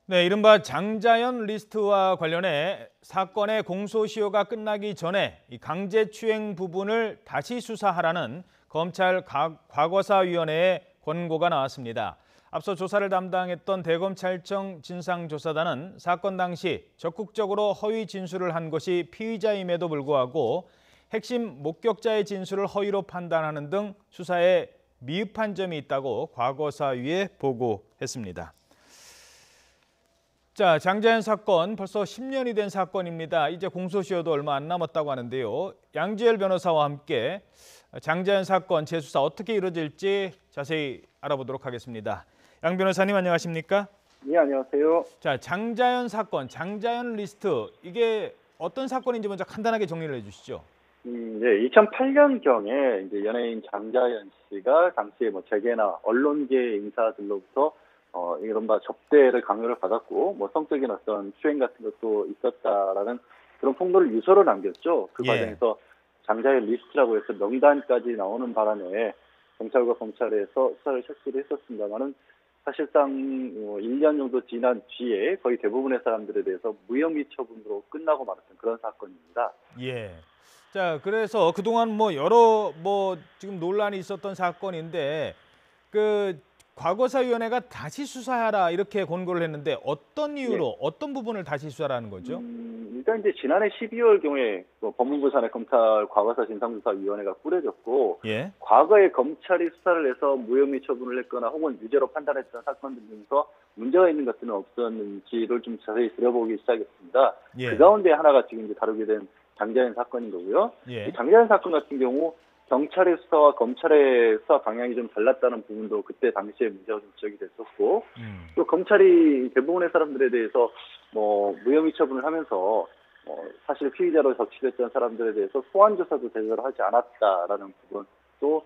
네, 이른바 장자연 리스트와 관련해 사건의 공소시효가 끝나기 전에 이 강제추행 부분을 다시 수사하라는 검찰 과거사위원회의 권고가 나왔습니다. 앞서 조사를 담당했던 대검찰청 진상조사단은 사건 당시 적극적으로 허위 진술을 한 것이 피의자임에도 불구하고 핵심 목격자의 진술을 허위로 판단하는 등 수사에 미흡한 점이 있다고 과거사위에 보고했습니다. 자, 장자연 사건 벌써 10년이 된 사건입니다. 이제 공소시효도 얼마 안 남았다고 하는데요. 양지열 변호사와 함께 장자연 사건 재수사 어떻게 이루어질지 자세히 알아보도록 하겠습니다. 양 변호사님 안녕하십니까? 네, 안녕하세요. 자, 장자연 사건, 장자연 리스트 이게 어떤 사건인지 먼저 간단하게 정리를 해주시죠. 네, 2008년경에 이제 연예인 장자연 씨가 당시에 뭐 재계나 언론계 인사들로부터 이른바 접대를 강요를 받았고 뭐 성적인 어떤 추행 같은 것도 있었다라는 그런 폭로를 유서로 남겼죠. 그 과정에서 장자연 리스트라고 해서 명단까지 나오는 바람에 경찰과 검찰에서 수사를 실시를 했었습니다만은 사실상 1년 정도 지난 뒤에 거의 대부분의 사람들에 대해서 무혐의 처분으로 끝나고 말았던 그런 사건입니다. 예. 자, 그래서 그동안 여러 지금 논란이 있었던 사건인데 과거사위원회가 다시 수사하라 이렇게 권고를 했는데 어떤 이유로 어떤 부분을 다시 수사하라는 거죠? 일단 이제 지난해 12월 경에 법무부 산하 검찰 과거사 진상조사위원회가 꾸려졌고 과거에 검찰이 수사를 해서 무혐의 처분을 했거나 혹은 유죄로 판단했던 사건들 중에서 문제가 있는 것들은 없었는지를 좀 자세히 들여보기 시작했습니다. 그 가운데 하나가 지금 이제 다루게 된 장자연 사건인 거고요. 이 장자연 사건 같은 경우 경찰의 수사와 검찰의 수사 방향이 좀 달랐다는 부분도 그때 당시에 문제가 좀 지적이 됐었고, 또 검찰이 대부분의 사람들에 대해서 무혐의 처분을 하면서 사실 피의자로 적시됐던 사람들에 대해서 소환 조사도 제대로 하지 않았다라는 부분, 또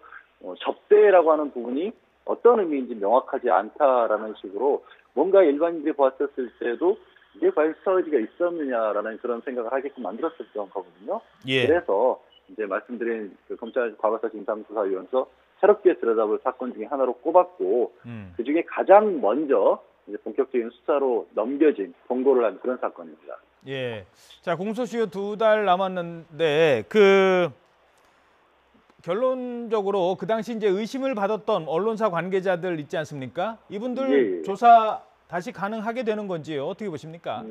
접대라고 하는 부분이 어떤 의미인지 명확하지 않다라는 식으로 뭔가 일반인들이 보았을 때도 이게 과연 수사 의지가 있었느냐라는 그런 생각을 하게끔 만들었었던 거거든요. 그래서 이제 말씀드린 그 검찰 과거사 진상조사위원회에서 새롭게 들여다볼 사건 중에 하나로 꼽았고, 그 중에 가장 먼저 이제 본격적인 수사로 넘겨진 권고를 한 그런 사건입니다. 예. 자, 공소시효 2달 남았는데 결론적으로 그 당시 이제 의심을 받았던 언론사 관계자들 있지 않습니까? 이분들 조사 다시 가능하게 되는 건지요? 어떻게 보십니까?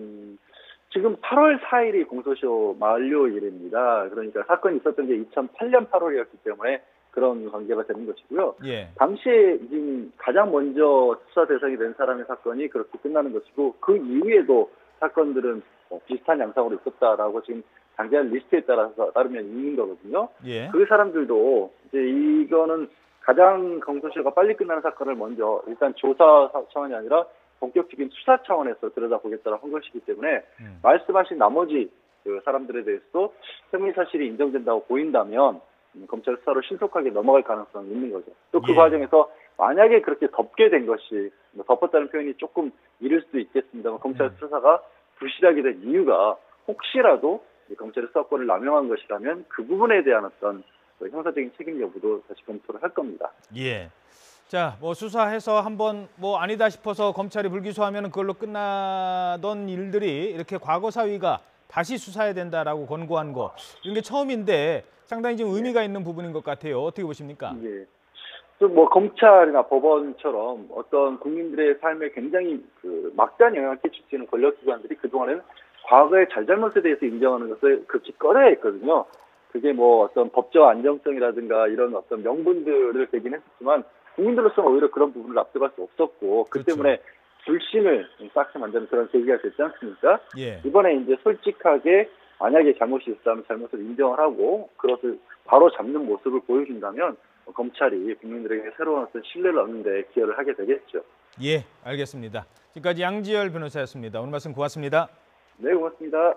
지금 8월 4일이 공소시효 만료일입니다. 그러니까 사건이 있었던 게 2008년 8월이었기 때문에 그런 관계가 되는 것이고요. 당시에 지금 가장 먼저 수사 대상이 된 사람의 사건이 그렇게 끝나는 것이고, 그 이후에도 사건들은 비슷한 양상으로 있었다라고 지금 장자연 리스트에 따르면 있는 거거든요. 그 사람들도 이제 이거는 가장 공소시효가 빨리 끝나는 사건을 먼저 일단 조사 차원이 아니라 본격적인 수사 차원에서 들여다보겠다고 한 것이기 때문에 말씀하신 나머지 그 사람들에 대해서도 혐의 사실이 인정된다고 보인다면 검찰 수사로 신속하게 넘어갈 가능성이 있는 거죠. 또 그 과정에서 만약에 그렇게 덮게 된 것이 덮었다는 표현이 조금 이를 수도 있겠습니다만 검찰 수사가 부실하게 된 이유가 혹시라도 검찰의 수사권을 남용한 것이라면 그 부분에 대한 어떤 형사적인 책임 여부도 다시 검토를 할 겁니다. 자, 수사해서 한번 아니다 싶어서 검찰이 불기소하면 그걸로 끝나던 일들이 이렇게 과거사위가 다시 수사해야 된다라고 권고한 거, 이런 게 처음인데 상당히 좀 의미가 있는 부분인 것 같아요. 어떻게 보십니까? 검찰이나 법원처럼 어떤 국민들의 삶에 굉장히 막대한 영향을 끼칠 수 있는 권력기관들이 그동안에는 과거의 잘잘못에 대해서 인정하는 것을 극히 꺼려야 했거든요. 그게 어떤 법적 안정성이라든가 이런 어떤 명분들을 대긴 했었지만 국민들로서는 오히려 그런 부분을 앞서갈 수 없었고, 그 때문에 불신을 쌓게 만드는 그런 계기가 됐지 않습니까? 이번에 이제 솔직하게 만약에 잘못이 있다면 잘못을 인정을 하고 그것을 바로 잡는 모습을 보여준다면 검찰이 국민들에게 새로운 어떤 신뢰를 얻는 데 기여를 하게 되겠죠. 알겠습니다. 지금까지 양지열 변호사였습니다. 오늘 말씀 고맙습니다. 네, 고맙습니다.